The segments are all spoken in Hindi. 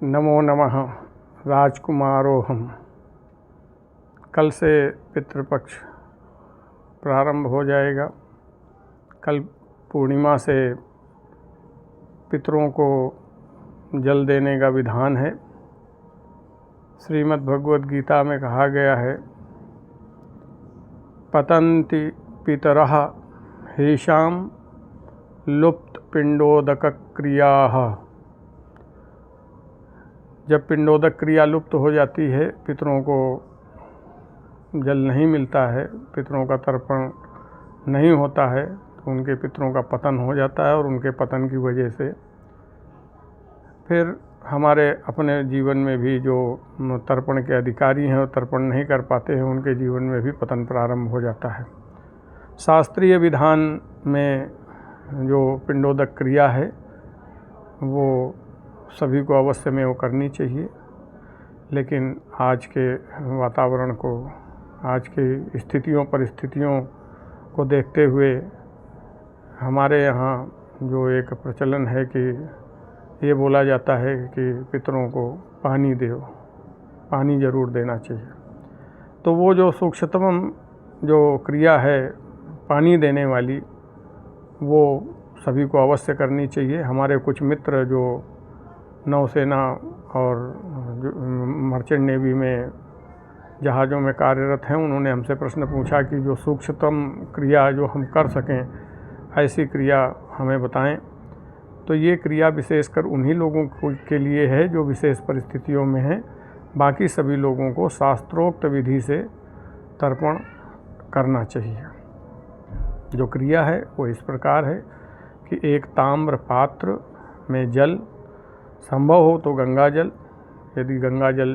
नमो नमः राजकुमारोहम। कल से पितृपक्ष प्रारंभ हो जाएगा। कल पूर्णिमा से पितरों को जल देने का विधान है। श्रीमद् भगवद गीता में कहा गया है, पतन्ति पितरः हेषां लुप्त पिंडोदक क्रियाः। जब पिंडोदक क्रिया लुप्त हो जाती है, पितरों को जल नहीं मिलता है, पितरों का तर्पण नहीं होता है, तो उनके पितरों का पतन हो जाता है और उनके पतन की वजह से फिर हमारे अपने जीवन में भी जो तर्पण के अधिकारी हैं और तर्पण नहीं कर पाते हैं, उनके जीवन में भी पतन प्रारंभ हो जाता है। शास्त्रीय विधान में जो पिंडोदक क्रिया है वो सभी को अवश्य में वो करनी चाहिए, लेकिन आज के वातावरण को, आज की स्थितियों परिस्थितियों को देखते हुए हमारे यहाँ जो एक प्रचलन है कि ये बोला जाता है कि पितरों को पानी दो, पानी ज़रूर देना चाहिए। तो वो जो सूक्ष्मतम जो क्रिया है पानी देने वाली, वो सभी को अवश्य करनी चाहिए। हमारे कुछ मित्र जो नौसेना और मर्चेंट नेवी में जहाज़ों में कार्यरत हैं, उन्होंने हमसे प्रश्न पूछा कि जो सूक्ष्मतम क्रिया जो हम कर सकें, ऐसी क्रिया हमें बताएं। तो ये क्रिया विशेषकर उन्हीं लोगों के लिए है जो विशेष परिस्थितियों में हैं। बाकी सभी लोगों को शास्त्रोक्त विधि से तर्पण करना चाहिए। जो क्रिया है वो इस प्रकार है कि एक ताम्र पात्र में जल, संभव हो तो गंगा जल, यदि गंगा जल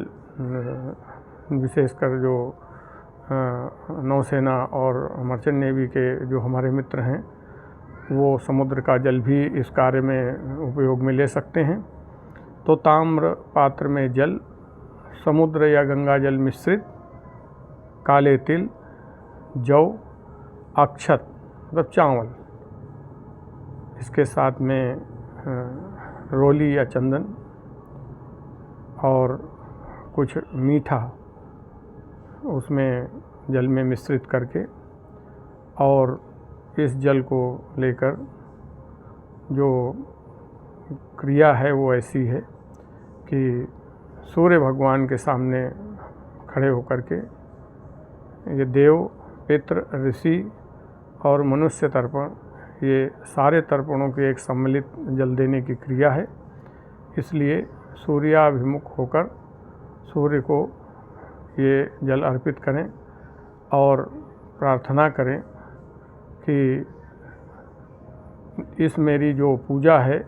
विशेषकर जो नौसेना और मर्चेंट नेवी के जो हमारे मित्र हैं, वो समुद्र का जल भी इस कार्य में उपयोग में ले सकते हैं। तो ताम्र पात्र में जल, समुद्र या गंगा जल मिश्रित, काले तिल, जौ, अक्षत मतलब चावल, इसके साथ में रोली या चंदन और कुछ मीठा उसमें जल में मिश्रित करके, और इस जल को लेकर जो क्रिया है वो ऐसी है कि सूर्य भगवान के सामने खड़े होकर के ये देव, पितृ, ऋषि और मनुष्य तर्पण, ये सारे तर्पणों के एक सम्मिलित जल देने की क्रिया है। इसलिए सूर्याभिमुख होकर सूर्य को ये जल अर्पित करें और प्रार्थना करें कि इस मेरी जो पूजा है,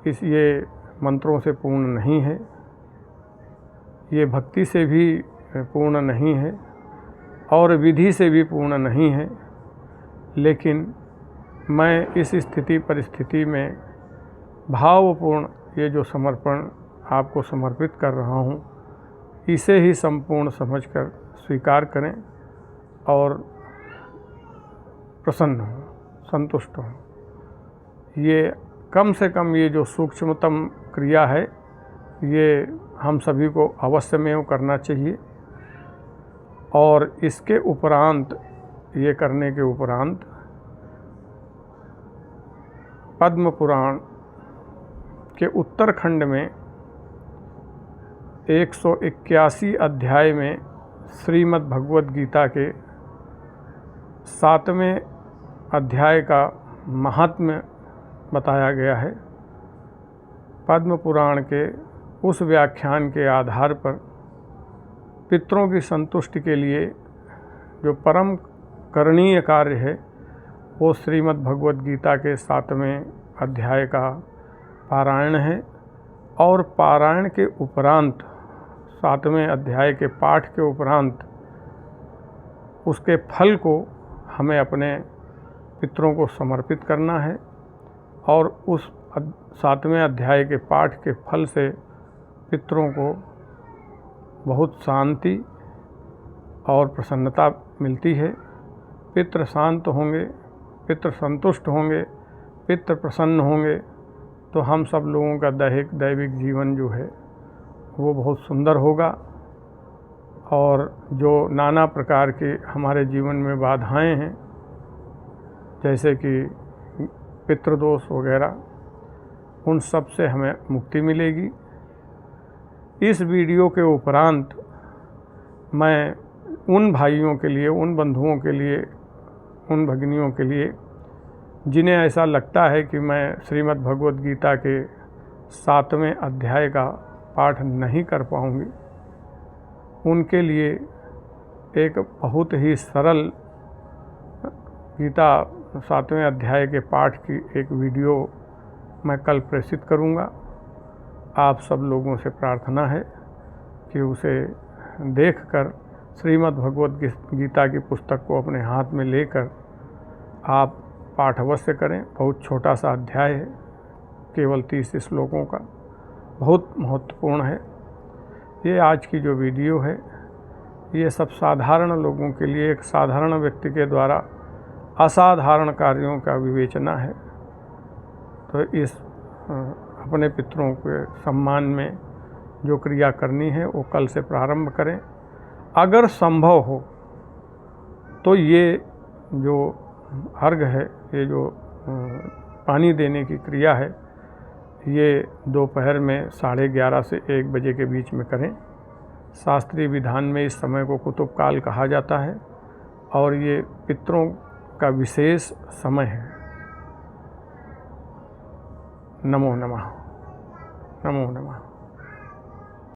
इस ये मंत्रों से पूर्ण नहीं है, ये भक्ति से भी पूर्ण नहीं है और विधि से भी पूर्ण नहीं है, लेकिन मैं इस स्थिति परिस्थिति में भावपूर्ण ये जो समर्पण आपको समर्पित कर रहा हूँ, इसे ही संपूर्ण समझकर स्वीकार करें और प्रसन्न हों, संतुष्ट हों। ये कम से कम ये जो सूक्ष्मतम क्रिया है, ये हम सभी को अवश्य में करना चाहिए। और इसके उपरांत, ये करने के उपरांत पद्म पुराण के उत्तरखंड में 181 अध्याय में श्रीमद् भगवद गीता के 7वें अध्याय का महात्म्य बताया गया है। पद्म पुराण के उस व्याख्यान के आधार पर पितरों की संतुष्टि के लिए जो परम करणीय कार्य है, वो श्रीमद् भगवद गीता के 7वें अध्याय का पारायण है। और पारायण के उपरांत, 7वें अध्याय के पाठ के उपरांत, उसके फल को हमें अपने पितरों को समर्पित करना है। और उस 7वें अध्याय के पाठ के फल से पितरों को बहुत शांति और प्रसन्नता मिलती है। पितृ शांत होंगे, पितृ संतुष्ट होंगे, पितृ प्रसन्न होंगे, तो हम सब लोगों का दैहिक दैविक जीवन जो है वो बहुत सुंदर होगा। और जो नाना प्रकार के हमारे जीवन में बाधाएं हैं, जैसे कि पितृदोष वगैरह, उन सब से हमें मुक्ति मिलेगी। इस वीडियो के उपरांत मैं उन भाइयों के लिए, उन बंधुओं के लिए, उन भगिनियों के लिए जिन्हें ऐसा लगता है कि मैं श्रीमद् भगवद गीता के 7वें अध्याय का पाठ नहीं कर पाऊँगी, उनके लिए एक बहुत ही सरल गीता 7वें अध्याय के पाठ की एक वीडियो मैं कल प्रेषित करूँगा। आप सब लोगों से प्रार्थना है कि उसे देखकर श्रीमद् भगवद गीता की पुस्तक को अपने हाथ में लेकर आप पाठ अवश्य करें। बहुत छोटा सा अध्याय है, केवल 30 श्लोकों का, बहुत महत्वपूर्ण है। ये आज की जो वीडियो है, ये सब साधारण लोगों के लिए, एक साधारण व्यक्ति के द्वारा असाधारण कार्यों का विवेचना है। तो इस अपने पितरों के सम्मान में जो क्रिया करनी है वो कल से प्रारंभ करें। अगर संभव हो तो ये जो अर्घ है, ये जो पानी देने की क्रिया है, ये दोपहर में 11:30 से 1 बजे के बीच में करें। शास्त्रीय विधान में इस समय को कुतुब काल कहा जाता है और ये पितरों का विशेष समय है। नमो नमः, नमो नमः।